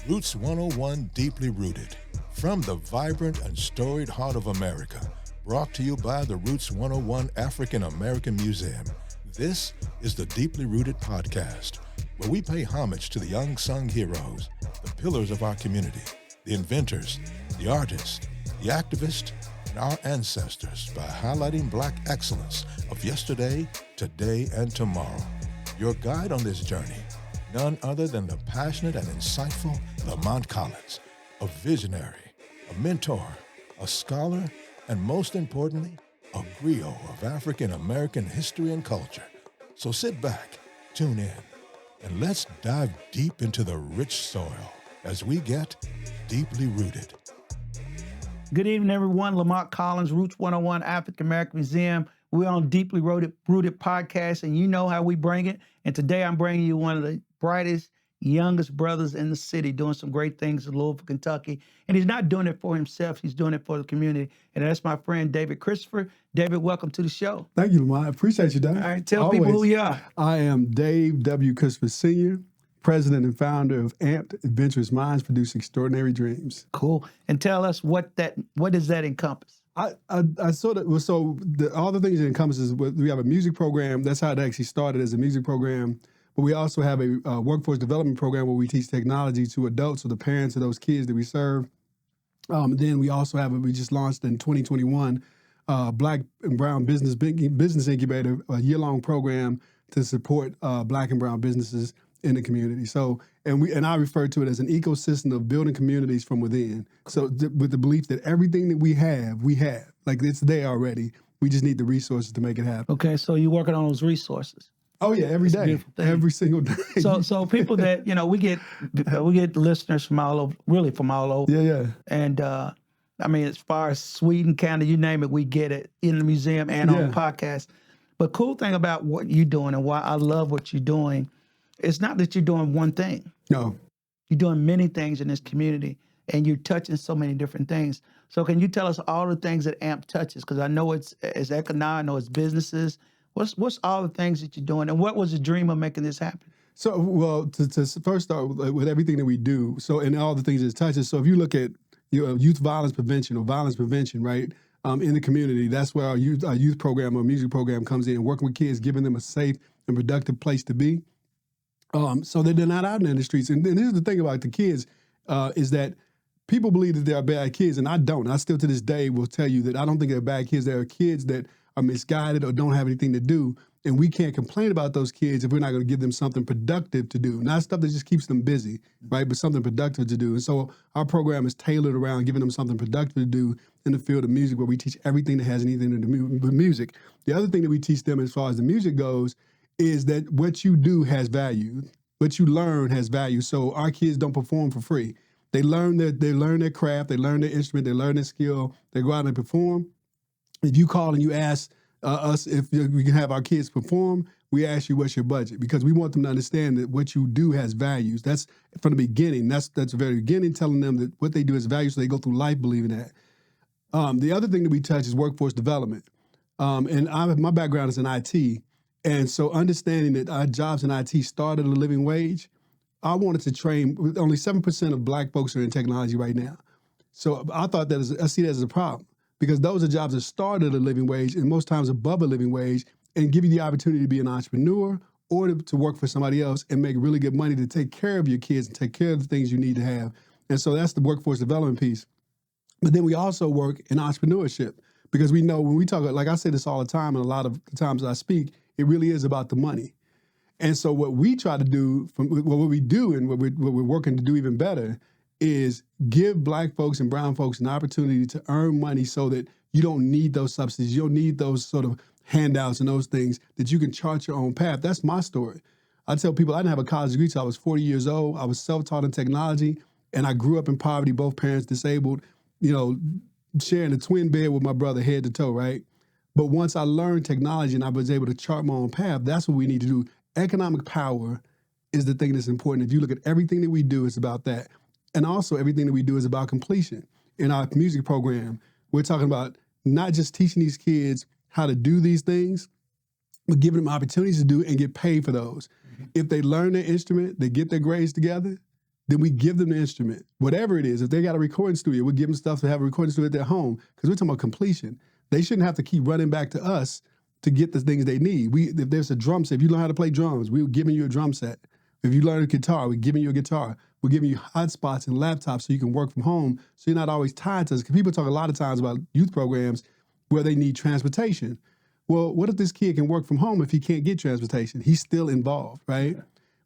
Roots 101 Deeply Rooted. From the vibrant and storied heart of America, brought to you by the Roots 101 African American Museum. This is the Deeply Rooted Podcast, where we pay homage to the unsung heroes, the pillars of our community, the inventors, the artists, the activists, and our ancestors by highlighting Black excellence of yesterday, today, and tomorrow. Your guide on this journey, none other than the passionate and insightful Lamont Collins, a visionary, a mentor, a scholar, and most importantly, a griot of African American history and culture. So sit back, tune in, and let's dive deep into the rich soil as we get deeply rooted. Good evening, everyone. Lamont Collins, Roots 101 African American Museum. We're on Deeply Rooted Podcast, and you know how we bring it. And today I'm bringing you one of the brightest, youngest brothers in the city doing some great things in Louisville, Kentucky. And he's not doing it for himself. He's doing it for the community. And that's my friend, David Christopher. David, welcome to the show. Thank you, Lamont. I appreciate you, Dave. All right, tell people who you are. I am Dave W. Christopher Sr., president and founder of AMPED, Adventurous Minds Produce Extraordinary Dreams. Cool. And tell us what does that encompass? I sort of, all the things it encompasses, we have a music program. That's how it actually started, as a music program. But we also have a workforce development program where we teach technology to adults, or the parents of those kids that we serve. Then we also we just launched in 2021, Black and Brown Business Incubator, a year-long program to support Black and Brown businesses in the community. So, and I refer to it as an ecosystem of building communities from within. So with the belief that everything that we have, like it's there already. We just need the resources to make it happen. Okay, so you're working on those resources. Oh yeah, every day, every single day. So people that, we get listeners from all over, really from all over. Yeah. And I mean, as far as Sweden, Canada, you name it, we get it in the museum and on the podcast. But cool thing about what you're doing and why I love what you're doing, it's not that you're doing one thing. No. You're doing many things in this community, and you're touching so many different things. So can you tell us all the things that AMP touches? Because I know it's economic, I know it's businesses. What's all the things that you're doing, and what was the dream of making this happen? So, well, to first start with everything that we do, so and all the things that it touches. So if you look at youth violence prevention or violence prevention, right, in the community, that's where our youth program or music program comes in, working with kids, giving them a safe and productive place to be. So that they're not out in the streets. And this is the thing about the kids, is that people believe that they are bad kids, and I don't. I still to this day will tell you that I don't think they're bad kids. There are kids that are misguided or don't have anything to do, and we can't complain about those kids if we're not going to give them something productive to do. Not stuff that just keeps them busy, right, but something productive to do. And so our program is tailored around giving them something productive to do in the field of music, where we teach everything that has anything to do with music. The other thing that we teach them as far as the music goes is that what you do has value. What you learn has value. So our kids don't perform for free. They learn their craft, they learn their instrument, they learn their skill, they go out and perform. If you call and you ask us if we can have our kids perform, we ask you what's your budget, because we want them to understand that what you do has values. That's from the beginning. That's the very beginning, telling them that what they do has value, so they go through life believing that. The other thing that we touch is workforce development. And my background is in IT. And so understanding that our jobs in IT start at a living wage, I wanted to train, only 7% of Black folks are in technology right now. So I thought I see that as a problem, because those are jobs that start at a living wage, and most times above a living wage, and give you the opportunity to be an entrepreneur or to work for somebody else and make really good money to take care of your kids and take care of the things you need to have. And so that's the workforce development piece. But then we also work in entrepreneurship, because we know when we talk, like I say this all the time, and a lot of the times I speak, it really is about the money. And so what we try to do, what we do and what we're working to do even better, is give Black folks and brown folks an opportunity to earn money so that you don't need those subsidies. You don't need those sort of handouts and those things, that you can chart your own path. That's my story. I tell people I didn't have a college degree till I was 40 years old. I was self-taught in technology, and I grew up in poverty, both parents disabled, sharing a twin bed with my brother head to toe, right? But once I learned technology and I was able to chart my own path, that's what we need to do. Economic power is the thing that's important. If you look at everything that we do, it's about that. And also everything that we do is about completion. In our music program, we're talking about not just teaching these kids how to do these things, but giving them opportunities to do and get paid for those. Mm-hmm. If they learn their instrument, they get their grades together, then we give them the instrument, whatever it is. If they got a recording studio, we give them stuff to have a recording studio at their home, because we're talking about completion. They shouldn't have to keep running back to us to get the things they need. If there's a drum set, if you learn how to play drums, we're giving you a drum set. If you learn a guitar, we're giving you a guitar. We're giving you hotspots and laptops so you can work from home, so you're not always tied to us. Because people talk a lot of times about youth programs where they need transportation. Well, what if this kid can work from home if he can't get transportation? He's still involved, right?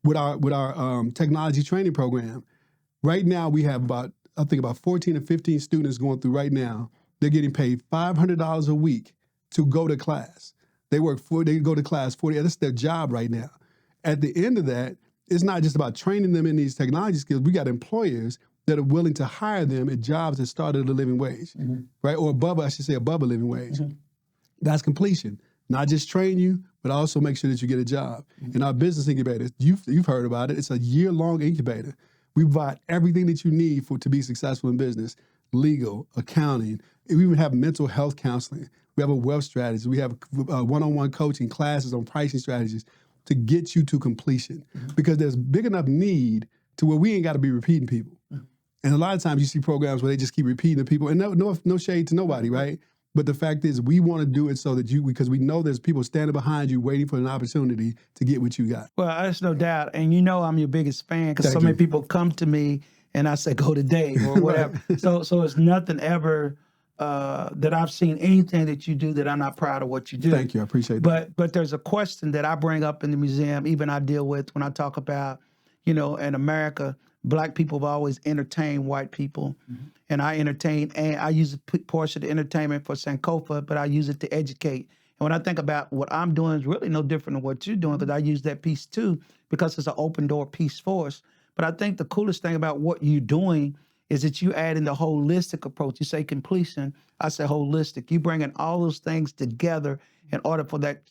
With our technology training program, right now we have about 14 or 15 students going through right now. They're getting paid $500 a week to go to class. They go to class 40 hours. That's their job right now. At the end of that, it's not just about training them in these technology skills. We got employers that are willing to hire them at jobs that start at a living wage, right? Or above a living wage. That's completion. Not just train you, but also make sure that you get a job. In our business incubator, you've heard about it. It's a year-long incubator. We provide everything that you need to be successful in business: legal, accounting. We even have mental health counseling. We have a wealth strategy. We have one-on-one coaching classes on pricing strategies to get you to completion, because there's big enough need to where we ain't got to be repeating people. And a lot of times you see programs where they just keep repeating the people, and no shade to nobody, right? But the fact is, we want to do it so that because we know there's people standing behind you waiting for an opportunity to get what you got. Well, there's no doubt. And you know I'm your biggest fan, because Thank so many you. people come to me and I say, go to Dave or whatever. So it's nothing ever that I've seen anything that you do that I'm not proud of what you do. Thank you. I appreciate that. But there's a question that I bring up in the museum, even I deal with when I talk about, in America, Black people have always entertained white people. And I entertain, and I use a portion of the entertainment for Sankofa, but I use it to educate. And when I think about what I'm doing, is really no different than what you're doing, because I use that piece too, because it's an open door piece for us. But I think the coolest thing about what you're doing is that you add in the holistic approach. You say completion, I say holistic. You bringing all those things together in order for that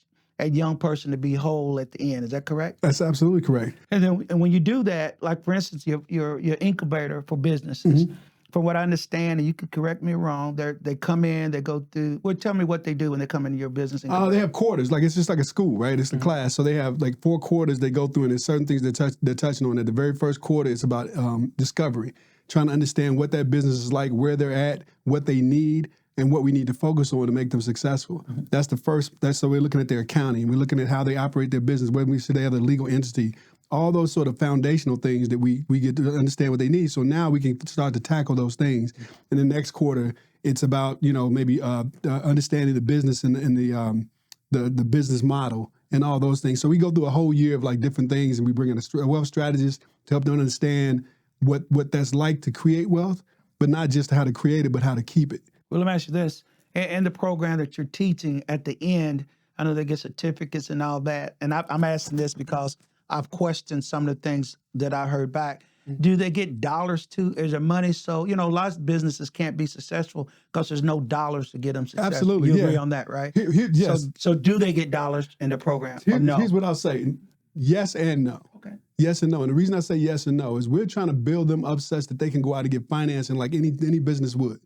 young person to be whole at the end. Is that correct? That's absolutely correct. And when you do that, like for instance, your incubator for businesses, from what I understand, and you could correct me wrong, they come in, they go through. Well, tell me what they do when they come into your business. They have quarters. Like, it's just like a school, right? It's the class. So they have like 4 quarters they go through, and there's certain things they're touching on. At the very first quarter, it's about discovery, trying to understand what that business is like, where they're at, what they need, and what we need to focus on to make them successful. That's the first. So we're looking at their accounting. We're looking at how they operate their business, whether we say they have a legal entity, all those sort of foundational things that we get to understand what they need. So now we can start to tackle those things. In the next quarter, it's about, maybe understanding the business and the business model and all those things. So we go through a whole year of like different things, and we bring in a wealth strategist to help them understand what that's like to create wealth, but not just how to create it, but how to keep it. Well, let me ask you this. In the program that you're teaching at the end, I know they get certificates and all that. And I'm asking this because I've questioned some of the things that I heard back. Do they get dollars too? Is there money? So, lots of businesses can't be successful because there's no dollars to get them successful. Absolutely, You agree on that, right? Yes. So do they get dollars in the program? Or no? Here's what I'll say. Yes and no. Okay. Yes and no. And the reason I say yes and no is we're trying to build them up such that they can go out and get financing like any business would.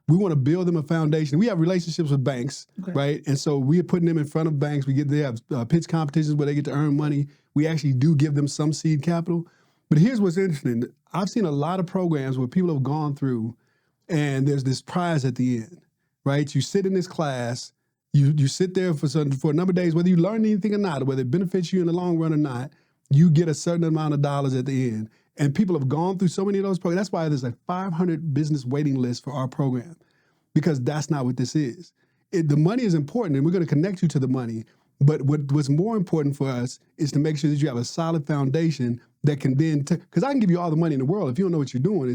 We want to build them a foundation. We have relationships with banks, right? And so we are putting them in front of banks. They have pitch competitions where they get to earn money. We actually do give them some seed capital. But here's what's interesting. I've seen a lot of programs where people have gone through, and there's this prize at the end, right? You sit in this class, you sit there for a number of days, whether you learn anything or not, or whether it benefits you in the long run or not, you get a certain amount of dollars at the end. And people have gone through so many of those programs. That's why there's a 500 business waiting list for our program, because that's not what this is. The money is important, and we're going to connect you to the money. But what's more important for us is to make sure that you have a solid foundation that can then, because I can give you all the money in the world. If you don't know what you're doing,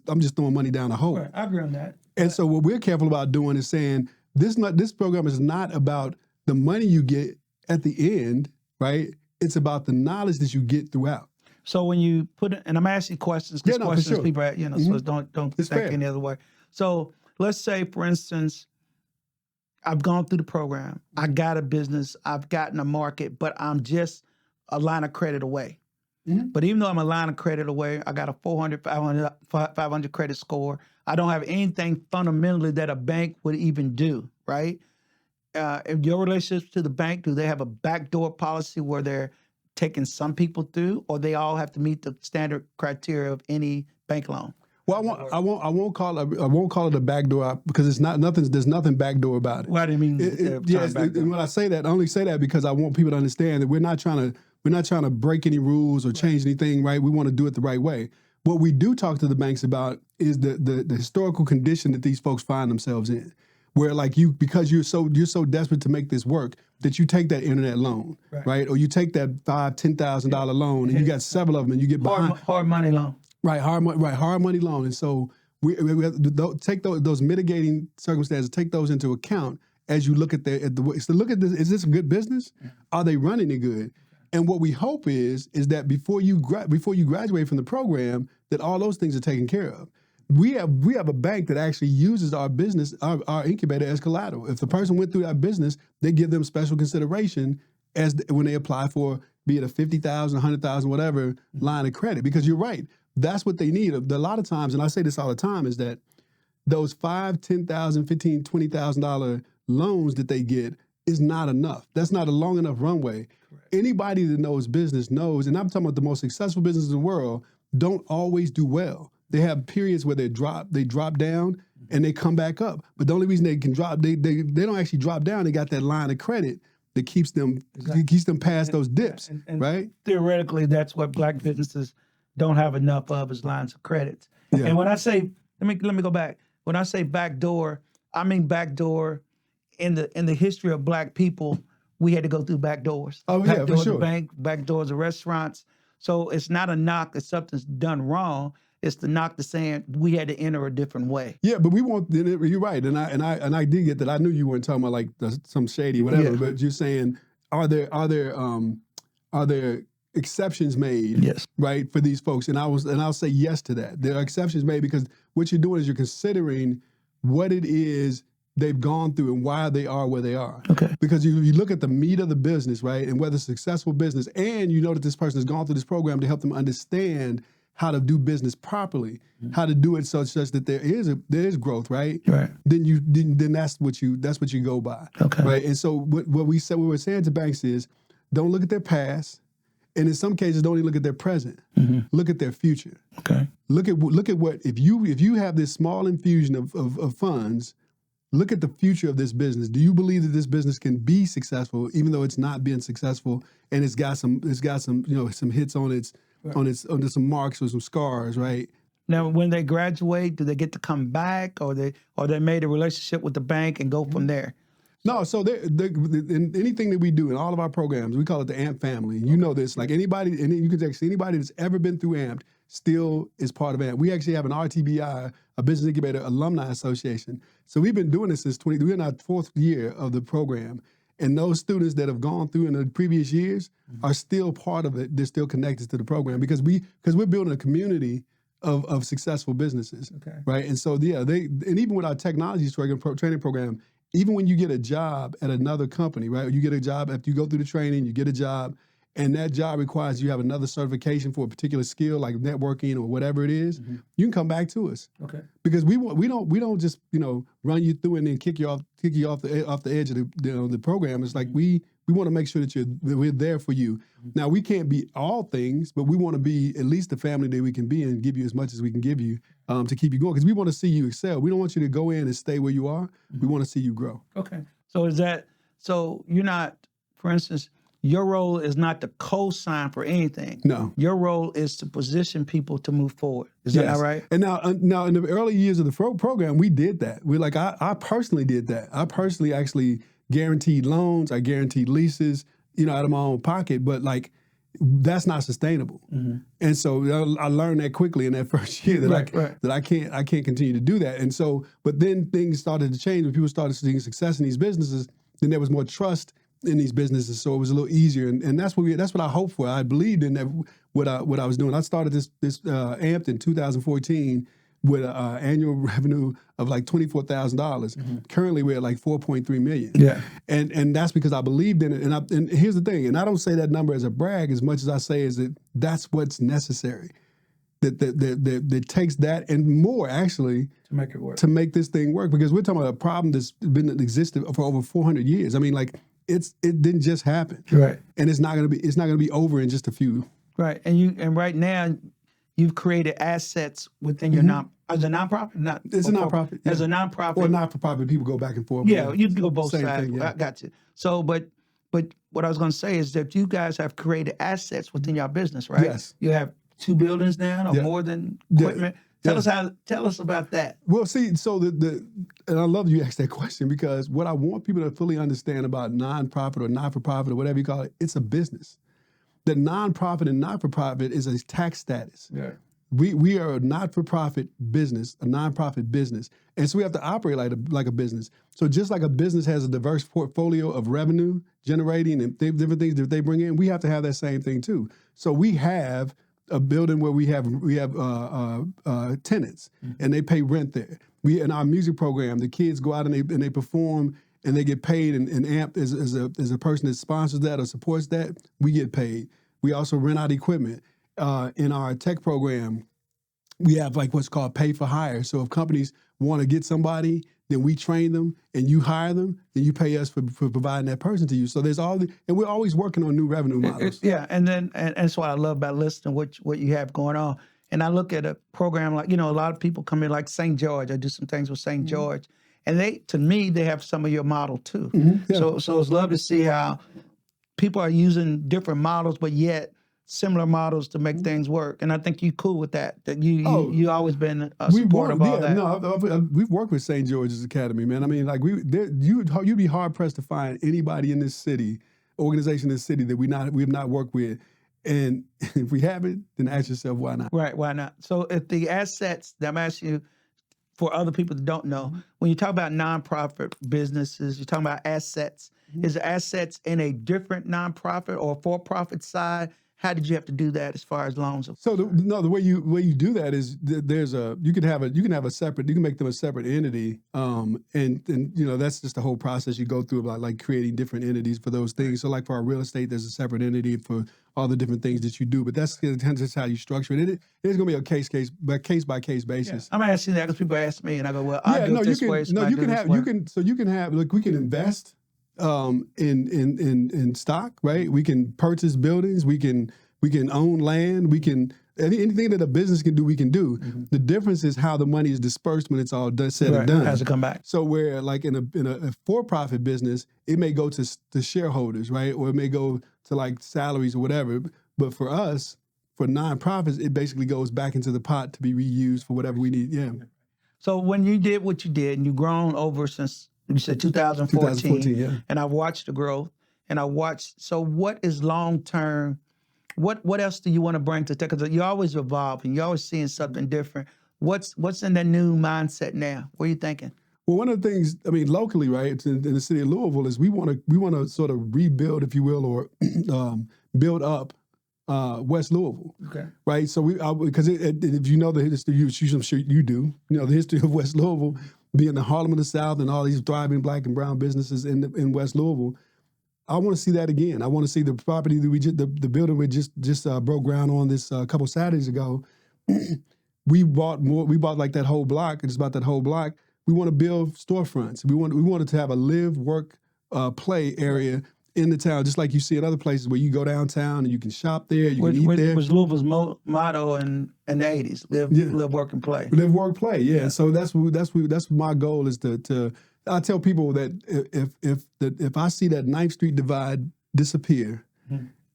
I'm just throwing money down the hole. Right, I agree on that. And so what we're careful about doing is saying this program is not about the money you get at the end, right? It's about the knowledge that you get throughout. So when you put it, and I'm asking questions, because questions sure. people, so don't It's think fair. any other way. So let's say, for instance, I've gone through the program. I got a business. I've gotten a market, but I'm just a line of credit away. But even though I'm a line of credit away, I got a 400, 500 credit score. I don't have anything fundamentally that a bank would even do, right? If your relationships to the bank, do they have a backdoor policy where they're taking some people through, or they all have to meet the standard criteria of any bank loan? Well, I won't call it a backdoor because it's not nothing. There's nothing backdoor about it. Well, I didn't mean Yes, and when I say that, I only say that because I want people to understand that we're not trying to break any rules or change anything. Right? We want to do it the right way. What we do talk to the banks about is the historical condition that these folks find themselves in, where like because you're so desperate to make this work that you take that internet loan, right? Or you take that $5,000-$10,000 loan, and you got several of them, and you get behind hard money loan. Right, hard money loan, and so we have to take those mitigating circumstances, take those into account as you look at look at this. Is this a good business? Are they running it good? And what we hope is that before you graduate from the program, that all those things are taken care of. We have a bank that actually uses our business, our incubator as collateral. If the person went through that business, they give them special consideration when they apply for, be it a $50,000, $100,000, whatever line of credit. Because you're right. That's what they need. A lot of times, and I say this all the time, is that those $5,000, $10,000, $15,000, $20,000 loans that they get is not enough. That's not a long enough runway. Right. Anybody that knows business knows, and I'm talking about the most successful businesses in the world, don't always do well. They have periods where they drop down and they come back up. But the only reason they can drop, they don't actually drop down. They got that line of credit that keeps them past those dips, and right? Theoretically, that's what Black businesses don't have enough of, is lines of credits. Yeah. And when I say, let me go back. When I say backdoor, I mean backdoor in the history of Black people. We had to go through back doors. Oh, back yeah, doors for sure. of bank, back doors of restaurants. So it's not a knock if something's done wrong. It's the knock to saying we had to enter a different way. Yeah, but we want. You're right, and I did get that. I knew you weren't talking about like some shady whatever, but you're saying are there exceptions made? Yes. Right, for these folks, and I'll say yes to that. There are exceptions made because what you're doing is you're considering what it is they've gone through and why they are where they are. Okay. Because you look at the meat of the business, right, and whether it's a successful business, and you know that this person has gone through this program to help them understand how to do business properly, how to do it such that there is growth, right? Right. Then that's what you go by. Okay. Right. And so what we're saying to banks is, don't look at their past, and in some cases don't even look at their present. Mm-hmm. Look at their future. Okay. Look at what if you have this small infusion of funds. Look at the future of this business. Do you believe that this business can be successful, even though it's not been successful, and it's got some some hits on its on some marks or some scars, right? Now, when they graduate, do they get to come back, or they made a relationship with the bank and go from there? No, so in anything that we do in all of our programs, we call it the AMP family. You know this, like anybody, and you can actually anybody that's ever been through AMP still is part of AMP. We actually have an RTBI, a Business Incubator Alumni Association. So we've been doing this since we're in our 4th year of the program. And those students that have gone through in the previous years are still part of it. They're still connected to the program because we're building a community of successful businesses, right? And so and even with our technology training program, even when you get a job at another company, right? You get a job after you go through the training, you get a job, and that job requires you have another certification for a particular skill like networking or whatever it is. Mm-hmm. You can come back to us, because we don't just run you through and then kick you off the edge of the program. It's like we want to make sure that we're there for you. Mm-hmm. Now we can't be all things, but we want to be at least the family that we can be and give you as much as we can give you to keep you going, because we want to see you excel. We don't want you to go in and stay where you are. Mm-hmm. We want to see you grow. Okay. So you're not, for instance, your role is not to co-sign for anything. No. Your role is to position people to move forward. Is that not right? And now in the early years of the program, we did that. I personally did that. I personally actually guaranteed loans. I guaranteed leases, out of my own pocket. But that's not sustainable. Mm-hmm. And so I learned that quickly in that first year that I can't continue to do that. And so, but then things started to change when people started seeing success in these businesses. Then there was more trust in these businesses, so it was a little easier, and that's what I hoped for. I believed in that what I was doing. I started this AMPED in 2014 with an annual revenue of like $24,000. Mm-hmm. Currently, we're at like $4.3 million. Yeah, and that's because I believed in it. And here's the thing, and I don't say that number as a brag as much as I say is that that's what's necessary. That takes that and more actually to make it work, to make this thing work, because we're talking about a problem that's been existed for over 400 years. I mean, it didn't just happen. Right. And it's not gonna be over in just a few. Right. And right now you've created assets within your as a nonprofit? Not It's a nonprofit. As yeah. a nonprofit. Or not for profit, people go back and forth. Yeah, you can go both Same sides. thing, yeah. I got you. So, but what I was going to say is that you guys have created assets within your business, right? Yes. You have 2 buildings now, or Yeah. more than Yeah. equipment. Tell us about that. Well, see, so and I love you asked that question, because what I want people to fully understand about nonprofit or not-for-profit or whatever you call it, it's a business. The nonprofit and not-for-profit is a tax status. Yeah. We are a not-for-profit business, a nonprofit business, and so we have to operate like a business. So just like a business has a diverse portfolio of revenue generating and different things that they bring in, we have to have that same thing too. So we have a building where we have tenants, and they pay rent there. We in our music program, the kids go out and they perform and they get paid, and AMP is a person that sponsors that or supports that. We get paid. We also rent out equipment. In our tech program, we have like what's called pay for hire. So if companies want to get somebody, then we train them and you hire them, then you pay us for providing that person to you. So there's and we're always working on new revenue models. Yeah, and that's what I love about listening what you have going on. And I look at a program like, a lot of people come in like St. George. I do some things with St. George. And to me, they have some of your model too. Yeah. So it's love to see how people are using different models, but yet similar models to make things work. And I think you're cool with that you always been a supporter of all that. No, we've worked with St. George's Academy, man. I mean, like you'd be hard pressed to find anybody in this city, organization in this city that we have not worked with. And if we haven't, then ask yourself why not. Right, why not? So if the assets that I'm asking you, for other people that don't know, when you talk about nonprofit businesses, you're talking about assets. Is the assets in a different nonprofit or for-profit side? How did you have to do that as far as loans? So the way you do that is you can make them a separate entity, and that's just the whole process you go through about like creating different entities for those things. So like for our real estate, there's a separate entity for all the different things that you do, but that's just how you structure it. It's going to be a case by case basis. Yeah. I'm asking that because people ask me, and I go, well, I do it this way. You can have like we can invest in stock, right? We can purchase buildings, we can own land, we can anything that a business can do, we can do. The difference is how the money is dispersed when it's all said and done. Has to come back. So where like in a for-profit business, it may go to shareholders, right? Or it may go to like salaries or whatever. But for us, for nonprofits, it basically goes back into the pot to be reused for whatever we need. Yeah. So when you did what you did, and you've grown over since you said 2014, yeah. And I watched the growth, and so what is long-term, what else do you want to bring to tech? Because you're always evolving, you're always seeing something different. What's in that new mindset now? What are you thinking? Well, one of the things, I mean, locally, right, in the city of Louisville, is we want to sort of rebuild, if you will, or build up West Louisville. Okay. Right. So because if you know the history, I'm sure you do. The history of West Louisville being the Harlem of the South and all these thriving Black and brown businesses in West Louisville. I want to see that again. I want to see the property that the building we just broke ground on this a couple Saturdays ago. We bought more. We bought like that whole block. It's about that whole block. We want to build storefronts. We wanted to have a live, work, play area in the town, just like you see in other places where you go downtown and you can shop there, you can eat there. Was Louisville's motto in the 80s, live, work, and play. Live, work, play, yeah. So that's my goal is to I tell people that if I see that 9th Street divide disappear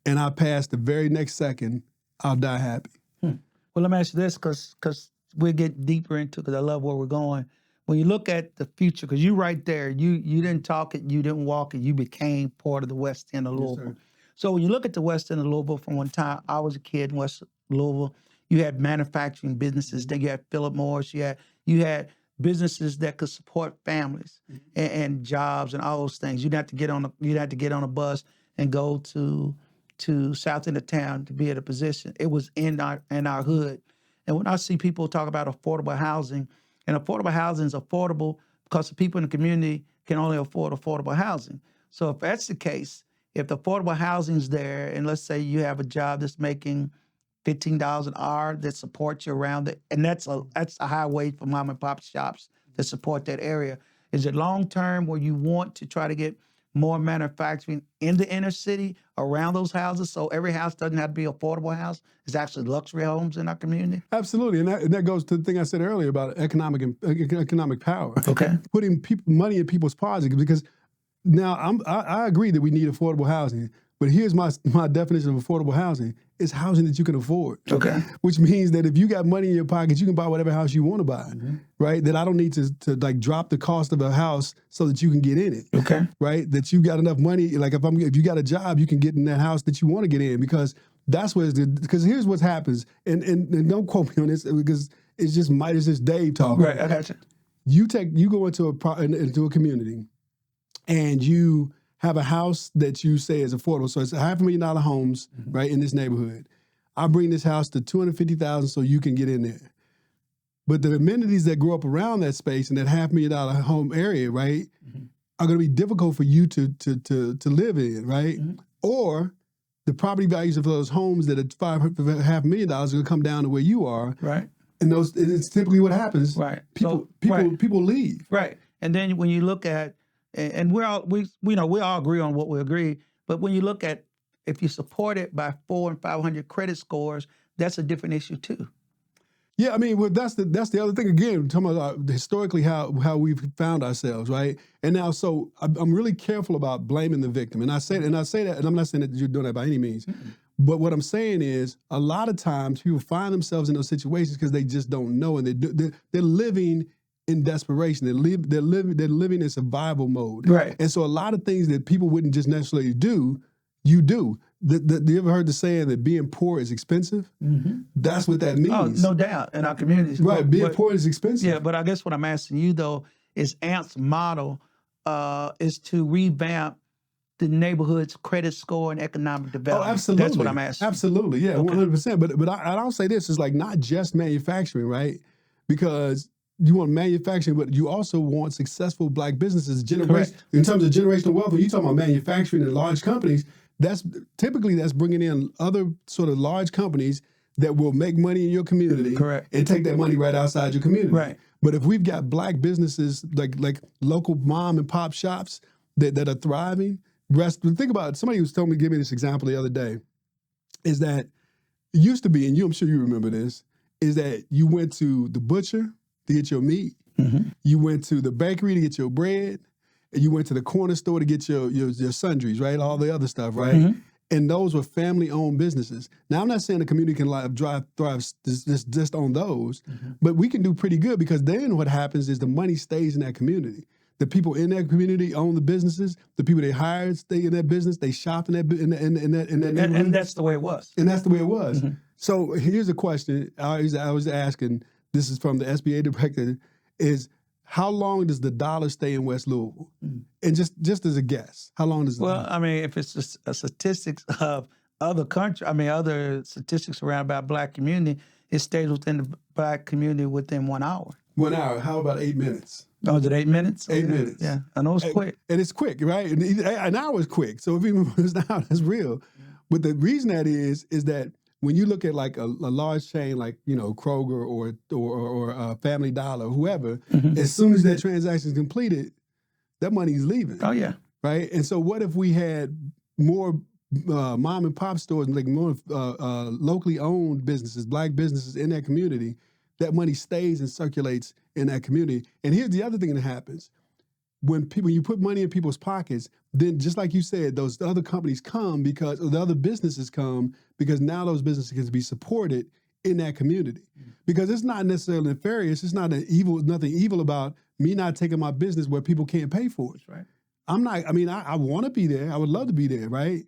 and I pass the very next second, I'll die happy. Well, let me ask you this, because we'll get deeper into it, because I love where we're going. When you look at the future, because you're right there, you didn't talk it, you didn't walk it, you became part of the West End of Louisville. Yes, so when you look at the West End of Louisville, from one time I was a kid in West Louisville, you had manufacturing businesses, then you had Philip Morris, you had businesses that could support families and jobs and all those things. You'd have to get on a bus and go to south end of town to be at a position. It was in our hood. And when I see people talk about affordable housing, and affordable housing is affordable because the people in the community can only afford affordable housing. So if that's the case, if the affordable housing is there, and let's say you have a job that's making $15 an hour that supports you around it, and that's a high wage for mom and pop shops that support that area. Is it long term where you want to try to get more manufacturing in the inner city around those houses, so every house doesn't have to be an affordable house. It's actually luxury homes in our community? Absolutely, and that goes to the thing I said earlier about economic power. Okay. Putting money in people's pockets, because now I agree that we need affordable housing, but here's my definition of affordable housing: it's housing that you can afford. Okay. Which means that if you got money in your pocket, you can buy whatever house you want to buy, right? That I don't need to like drop the cost of a house so that you can get in it. Okay. Right? That you got enough money, like if you got a job, you can get in that house that you want to get in, because that's where because here's what happens, and don't quote me on this because it's just Dave talking. Right, I got you. You go into a community, and you have a house that you say is affordable. So it's $500,000 homes, right, in this neighborhood. I bring this house to $250,000 so you can get in there. But the amenities that grow up around that space and that $500,000 home area, right, are going to be difficult for you to live in, right? Or the property values of those homes that are $500,000 are going to come down to where you are, right? And it's typically what happens. Right. People leave. Right. And then when you look at, and we all agree on what we agree, but when you look at, if you support it by 400 and 500 credit scores, that's a different issue too. Yeah, I mean, well, that's the other thing. Again, talking about historically how we've found ourselves, right? And now, so I'm really careful about blaming the victim, and I say that, and I'm not saying that you're doing that by any means, but what I'm saying is, a lot of times people find themselves in those situations because they just don't know, and they're living in desperation. They're living in survival mode, right? And so a lot of things that people wouldn't just necessarily do, you do. You ever heard the saying that being poor is expensive? That's what that means. Oh, no doubt, in our communities. Right, being poor is expensive. Yeah, but I guess what I'm asking you, though, is AMP's model is to revamp the neighborhood's credit score and economic development. Oh, absolutely. That's what I'm asking. Absolutely, yeah, okay. 100%. But I'll say this, is like not just manufacturing, right? Because you want manufacturing, but you also want successful Black businesses. In terms of generational wealth, when you talk about manufacturing and large companies, that's bringing in other sort of large companies that will make money in your community, correct, and take that money right outside your community. Right. But if we've got Black businesses like local mom and pop shops that are thriving, think about it. Somebody was telling me, give me this example the other day, is that it used to be, and I'm sure you remember this, is that you went to the butcher to get your meat, you went to the bakery to get your bread, and you went to the corner store to get your sundries, right? All the other stuff, right? And those were family-owned businesses. Now, I'm not saying the community can thrive just on those, but we can do pretty good, because then what happens is the money stays in that community. The people in that community own the businesses. The people they hired stay in that business. They shop in that neighborhood. And that's the way it was. And that's the way it was. So here's a question I was asking. This is from the SBA director: is how long does the dollar stay in West Louisville? And just as a guess, how long does it? Well, I mean, if it's just a statistics of other statistics around about Black community, it stays within the Black community within 1 hour. 1 hour. How about 8 minutes? Oh, is it 8 minutes? 8 minutes. Yeah, I know it's quick. And it's quick, right? And an hour is quick. So if even it's an hour, that's real. But the reason that is that when you look at like a large chain like, Kroger or Family Dollar, whoever, as soon as that transaction is completed, that money's leaving. Oh, yeah. Right? And so what if we had more mom and pop stores, like more locally owned businesses, Black businesses in that community? That money stays and circulates in that community. And here's the other thing that happens. When you put money in people's pockets, then just like you said, those other companies come or the other businesses come because now those businesses can be supported in that community. Because it's not necessarily nefarious. It's not nothing evil about me not taking my business where people can't pay for it. That's right. I want to be there. I would love to be there, right?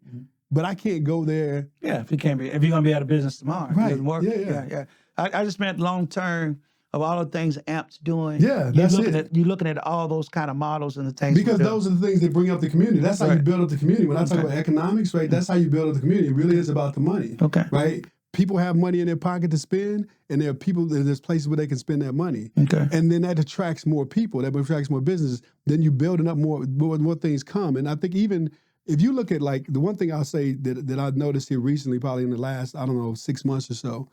But I can't go there. Yeah, if you're going to be out of business tomorrow. Right. It doesn't work. Yeah. I just meant long term of all the things AMP's doing. Yeah, you're looking at all those kind of models and the things. Because those are the things that bring up the community. That's how you build up the community. When I talk about economics, right, that's how you build up the community. It really is about the money. Okay. Right? People have money in their pocket to spend, and there's places where they can spend that money. Okay. And then that attracts more people, that attracts more businesses. Then you're building up more things come. And I think even if you look at like the one thing I'll say that I've noticed here recently, probably in the last, 6 months or so,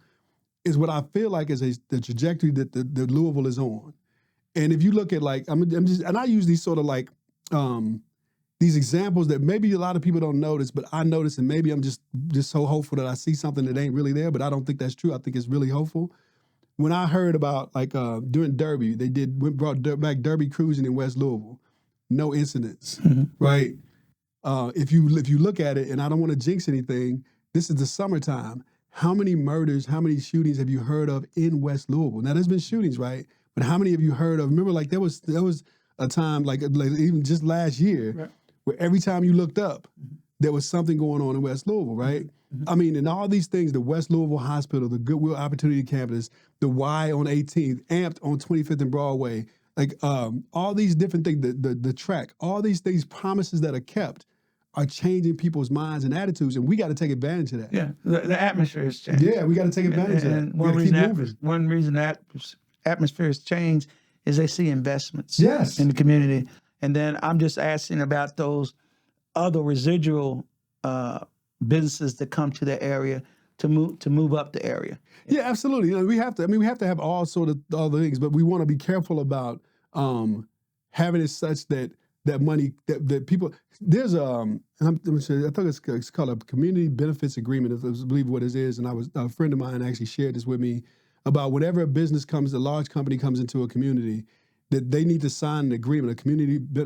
is what I feel like is the trajectory that the Louisville is on. And if you look at like, and I use these sort of like these examples that maybe a lot of people don't notice, but I notice, and maybe I'm just so hopeful that I see something that ain't really there, but I don't think that's true. I think it's really hopeful. When I heard about, like, during Derby, they brought back Derby cruising in West Louisville, no incidents, right? If you look at it, and I don't want to jinx anything, this is the summertime. How many murders, how many shootings have you heard of in West Louisville? Now, there's been shootings, right? But how many have you heard of? Remember, like, there was a time, like even just last year, where every time you looked up, there was something going on in West Louisville, right? I mean, and all these things, the West Louisville Hospital, the Goodwill Opportunity Campus, the Y on 18th, AMPED on 25th and Broadway, like all these different things, the track, all these things, promises that are kept, are changing people's minds and attitudes, and we got to take advantage of that. Yeah, the atmosphere has changed. Yeah, we got to take advantage of that. And one reason that atmosphere has changed is they see investments in the community. And then I'm just asking about those other residual businesses that come to the area to move up the area. Yeah, absolutely. You know, we have to have all the things, but we want to be careful about having it such that money that people, there's I think it's called a community benefits agreement, if I believe what it is. And a friend of mine actually shared this with me about whenever a large company comes into a community, that they need to sign an agreement, a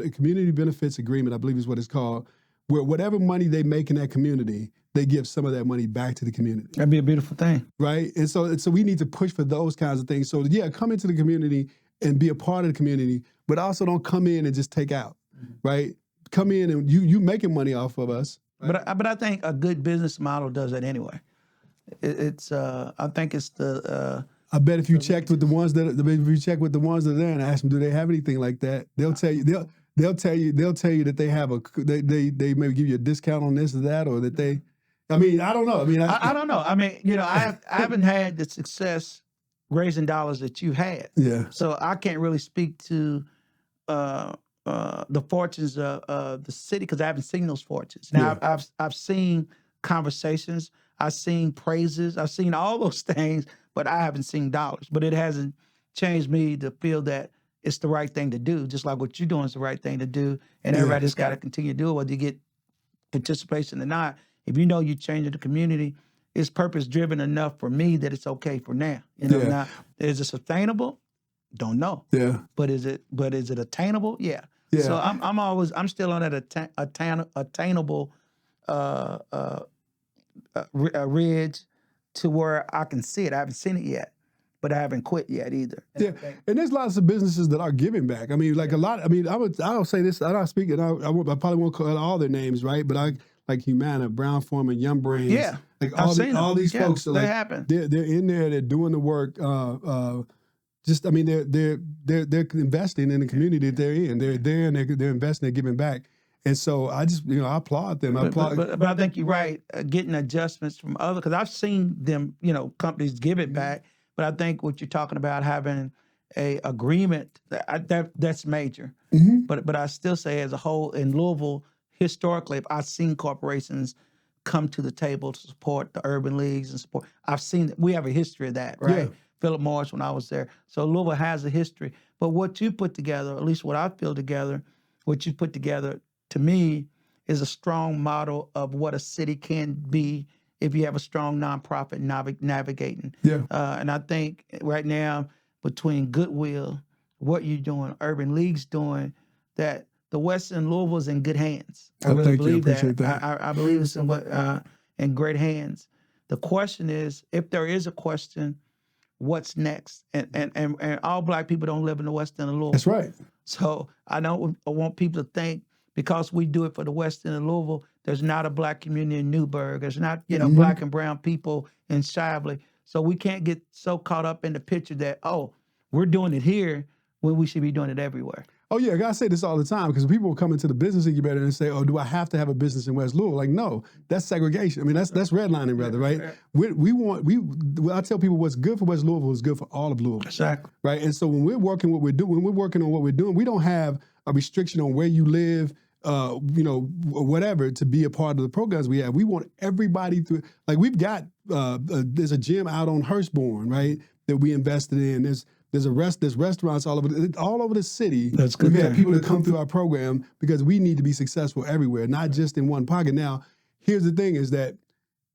community benefits agreement, I believe is what it's called, where whatever money they make in that community, they give some of that money back to the community. That'd be a beautiful thing. Right? And so we need to push for those kinds of things. So yeah, come into the community and be a part of the community, but also don't come in and just take out, right? Come in and you making money off of us. Right? But I think a good business model does that anyway. I think it's the. I bet if you checked with the ones that are there and ask them, do they have anything like that? They'll tell you. They'll tell you that they have they maybe give you a discount on this or that, or that they. I mean, I don't know. I mean, I don't know. I mean, you know, I haven't had the success raising dollars that you had. Yeah. So I can't really speak to the fortunes of the city because I haven't seen those fortunes. Now I've seen conversations, I've seen praises, I've seen all those things, but I haven't seen dollars. But it hasn't changed me to feel that it's the right thing to do, just like what you're doing is the right thing to do, and everybody's got to continue to do it, whether you get participation or not. If you know you're changing the community, it's purpose-driven enough for me that it's okay for now. You know, now is it sustainable? Don't know. Yeah. But is it attainable? Yeah. Yeah. So I'm still on that attainable ridge to where I can see it. I haven't seen it yet, but I haven't quit yet either. Yeah, and there's lots of businesses that are giving back. I mean, like a lot. I mean, I'll say this. I'm not speaking. I probably won't call all their names, right? But like Humana, Brown Foreman, Young Brains. Yeah, like all these folks. They happen. They're in there. They're doing the work. They're investing in the community that they're in. They're there and they're investing. They're giving back. And so I just, I applaud them. But I think you're right. Getting adjustments from others, because I've seen them, companies give it back. But I think what you're talking about, having a agreement, that's major. Mm-hmm. But I still say, as a whole, in Louisville, historically, I've seen corporations come to the table to support the urban leagues and support. We have a history of that, right? Yeah. Philip Morris when I was there. So Louisville has a history. But what you put together, at least what I feel together, what you put together, to me, is a strong model of what a city can be if you have a strong nonprofit navigating. Yeah. And I think right now, between Goodwill, what you're doing, Urban League's doing, that the Western Louisville is in good hands. I really believe that. I believe it's in great hands. The question is, if there is a question, what's next? And all Black people don't live in the West End of Louisville. That's right. So I want people to think, because we do it for the West End of Louisville, there's not a Black community in Newburgh. There's not, Black and brown people in Shively. So we can't get so caught up in the picture that, we're doing it here when we should be doing it everywhere. Oh, yeah, I say this all the time, because people will come into the business incubator and say, do I have to have a business in West Louisville? Like, no, that's segregation. I mean, that's redlining, rather, right? I tell people what's good for West Louisville is good for all of Louisville. Exactly. Right? And so when we're working on what we're doing, we don't have a restriction on where you live, whatever, to be a part of the programs we have. We want everybody through. Like, we've got, there's a gym out on Hurstbourne, right, that we invested in. There's restaurants all over the city. That's good. We have people that come through our program because we need to be successful everywhere, not just in one pocket. Now, here's the thing: is that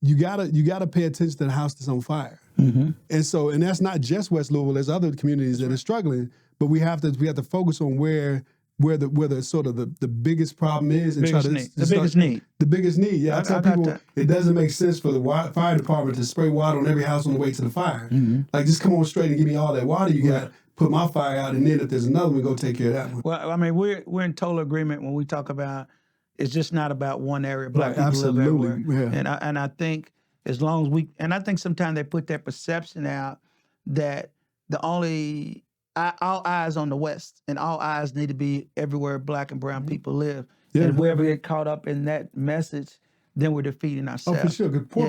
you gotta pay attention to the house that's on fire, and that's not just West Louisville. There's other communities that are struggling, but we have to focus on where the sort of the biggest problem is and biggest need. The biggest need. Yeah, I tell people that. it doesn't make sense for the fire department to spray water on every house on the way to the fire. Like, just come on straight and give me all that water you got, put my fire out, and then if there's another one, go take care of that one. Well, I mean, we're in total agreement when we talk about it's just not about one area. Black people live everywhere. Yeah. And I think as long as I think sometimes they put that perception out that all eyes on the West, and all eyes need to be everywhere Black and brown people live. Yeah. And wherever we get caught up in that message, then we're defeating ourselves. Oh, for sure. Because poor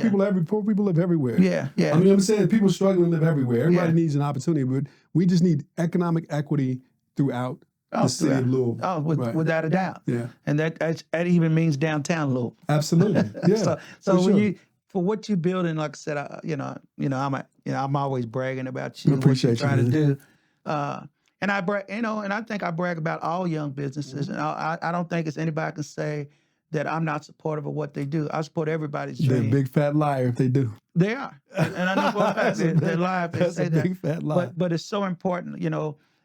people live everywhere. Yeah. I mean, I'm saying people struggling live everywhere. Everybody needs an opportunity, but we just need economic equity throughout the city of Louisville. Oh, without a doubt. Yeah. And that even means downtown Louisville. Absolutely. Yeah. so when for what you're building, like I said, I'm always bragging about you. Appreciate what you're trying you, to do. And I brag, and I think I brag about all young businesses, and I don't think it's anybody can say that I'm not supportive of what they do. I support everybody's dream. They're a big fat liar if they do. They are, and I know for a fact they're live. They That's say a that. big fat lie. But it's so important.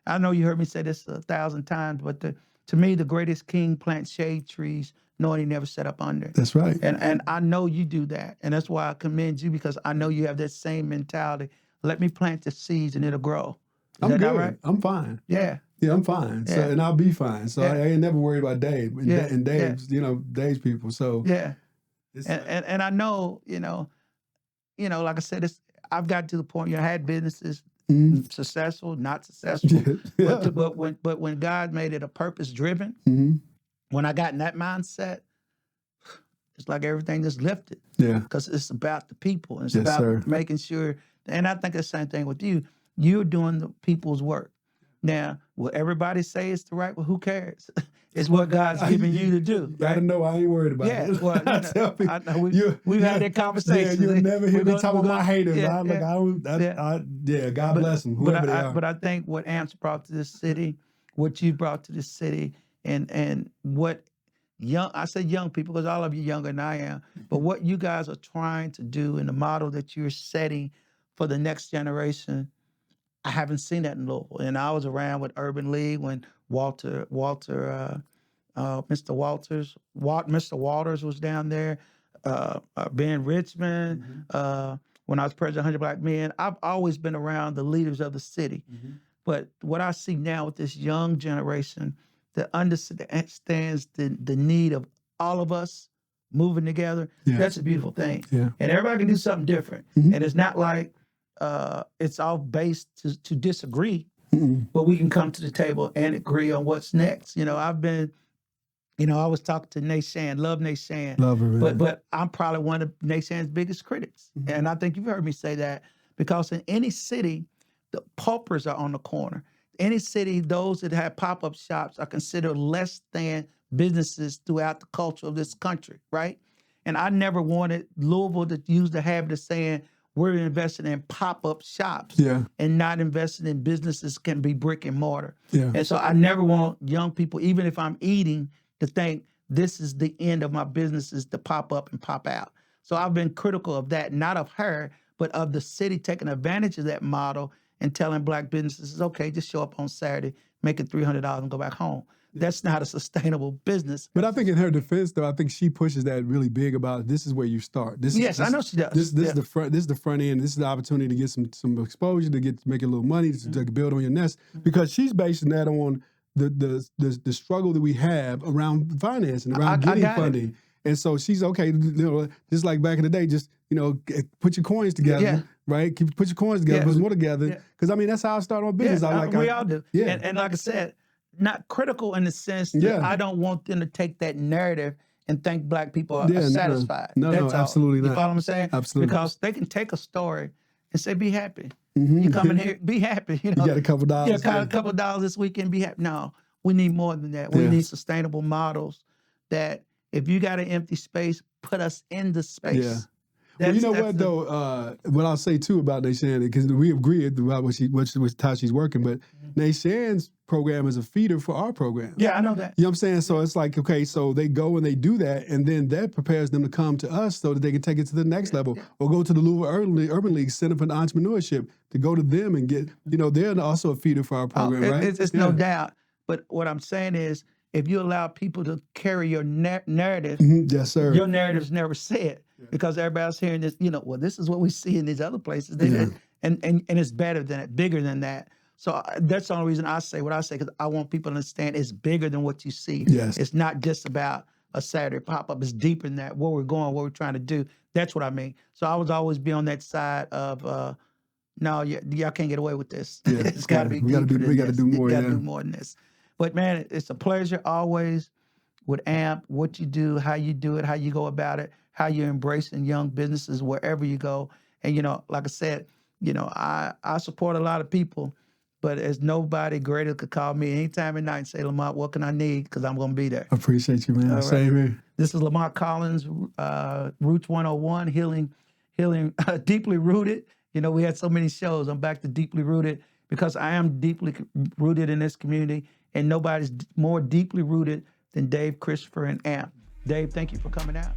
I know you heard me say this 1,000 times, but to me, the greatest king plants shade trees, knowing he never set up under. That's right. And I know you do that, and that's why I commend you, because I know you have that same mentality. Let me plant the seeds and it'll grow. Is that good. right? I'm fine. Yeah. Yeah, I'm fine. Yeah. So, and I'll be fine. So Yeah. I ain't never worried about Dave and Dave's, Yeah. Dave's people. So Yeah. And I know, like I said, I've got to the point, I had businesses, successful, not successful. Yeah. But when God made it a purpose driven, when I got in that mindset, it's like everything just lifted. Yeah. Because it's about the people. And it's Yes, about sir. making sure, and I think the same thing with you. You're doing the people's work. Now, will everybody say it's the right? Well, who cares? It's what God's giving you to do. Gotta Right? know I ain't worried about it. Yeah, well, I tell people, I know we've had that conversation. Yeah, you'll never hear me We're talk gonna- about my haters. yeah. God bless them, whoever they are. But I think what AMP's brought to this city, what you brought to this city, and what I said young people because all of you younger than I am, but what you guys are trying to do and the model that you're setting for the next generation, I haven't seen that in Louisville. And I was around with Urban League when Mr. Walters was down there, Ben Richmond, when I was president of 100 Black Men. I've always been around the leaders of the city. But what I see now with this young generation that understands the need of all of us moving together, that's a beautiful thing. Yeah. And everybody can do something different. And it's not like it's all based to disagree, but we can come to the table and agree on what's next. I've been, I was talking to Nashan, love Nashan. Love her, man. But I'm probably one of Nashan's biggest critics. And I think you've heard me say that because in any city, the paupers are on the corner. Any city, those that have pop-up shops are considered less than businesses throughout the culture of this country, right? And I never wanted Louisville to use the habit of saying we're investing in pop-up shops and not investing in businesses can be brick and mortar. Yeah. And so I never want young people, even if I'm eating, to think this is the end of my businesses to pop up and pop out. So I've been critical of that, not of her, but of the city taking advantage of that model and telling Black businesses, okay, just show up on Saturday, make it $300 and go back home. That's not a sustainable business. But I think in her defense, though, I think she pushes that really big about this is where you start. I know she does. This is the front. This is the front end. This is the opportunity to get some exposure, to make a little money, to build on your nest. Because she's basing that on the struggle that we have around financing, around getting funding. And so she's okay, just like back in the day, just put your coins together, right? Put your coins together, put some more together. Because I mean, that's how I started my business. We all do. Yeah. And like I said, not critical in the sense that I don't want them to take that narrative and think Black people are satisfied. No, That's all. absolutely not. You follow what I'm saying? Absolutely. Because they can take a story and say, be happy. You come in here, be happy. You got a couple dollars. Yeah, a couple dollars this weekend, be happy. No, we need more than that. We need sustainable models that if you got an empty space, put us in the space. Yeah. Well, you know That's what though? What I'll say too about Nayshan, because we agree about how she's working, but Nayshan's program is a feeder for our program. Yeah, I know that. You know what I'm saying? So it's like, okay, so they go and they do that, and then that prepares them to come to us so that they can take it to the next level, or go to the Louisville Urban League Center for Entrepreneurship to go to them and get, they're also a feeder for our program, right? It's no doubt. But what I'm saying is, if you allow people to carry your narrative, Yes, sir. your narrative's never said, because everybody's hearing this, well, this is what we see in these other places. And it's better than it, bigger than that. So that's the only reason I say what I say, because I want people to understand it's bigger than what you see. Yes. It's not just about a Saturday pop-up. It's deeper than that. Where we're going, what we're trying to do. That's what I mean. So I was always be on that side of, no, y'all can't get away with this. Yeah. It's got to be we got to do more. You got to do more than this. But man, it's a pleasure always with AMP, what you do, how you do it, how you go about it, how you're embracing young businesses wherever you go. And, like I said, I support a lot of people, but there's nobody greater could call me anytime at night and say, Lamont, what can I need? Because I'm going to be there. I appreciate you, man. Same here. This is Lamont Collins, Roots 101, healing deeply rooted. We had so many shows. I'm back to deeply rooted because I am deeply rooted in this community, and nobody's more deeply rooted than Dave, Christopher, and AMP. Dave, thank you for coming out.